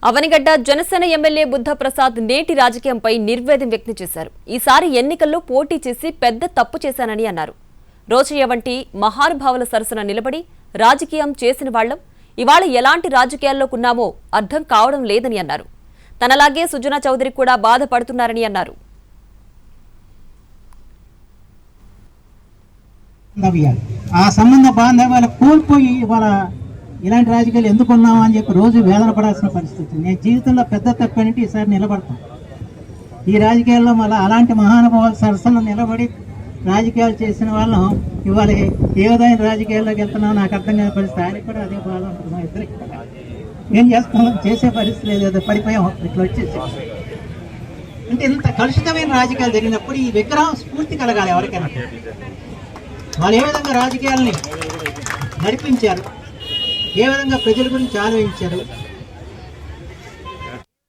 Avanigadda Janasena MLA Buddha Prasad నేటి రాజకీయంపై నిర్వేదం వ్యక్తం చేశారు. ఈసారి ఎన్నికల్లో పోటీ చేసి పెద్ద తప్పు చేశానని అన్నారు. రోజయ్య వంటి మహానుభావుల సరసన నిలబడి రాజకీయం చేసిన వాళ్లం ఇవాళ ఎలాంటి రాజకీయాల్లోకున్నామో అర్థం కావడం లేదని అన్నారు. తనలాగే సుజనా చౌదరి కూడా బాధపడుతున్నారని అన్నారు. ఆ సంబంధ బాంధవ్యాలు కోల్పోయి ఇవాళ ఇలాంటి రాజకీయాలు ఎందుకున్నామా అని చెప్పి రోజు వేదన పడాల్సిన పరిస్థితి. నేను జీవితంలో పెద్ద తప్పేంటి ఈసారి నిలబడతాను. ఈ రాజకీయాల్లో మళ్ళీ అలాంటి మహానుభావాల సరసన నిలబడి రాజకీయాలు చేసిన వాళ్ళం ఇవాళ ఏ విధమైన రాజకీయాల్లోకి వెళ్తున్నామో నాకు అర్థం కాని పరిస్థితి. ఆయనకి కూడా అదే బాధ ఉంటుంది. ఇద్దరికి ఏం చేస్తున్నాం, చేసే పరిస్థితి లేదు, అదే పడిపోయాం. ఇట్లా వచ్చేసి అంటే ఇంత కలుషితమైన రాజకీయాలు జరిగినప్పుడు ఈ విగ్రహం స్ఫూర్తి కలగాలి ఎవరికైనా. వాళ్ళు ఏ విధంగా రాజకీయాలని నడిపించారు, ఏ విధంగా ప్రజల గురించి ఆలోచించారు,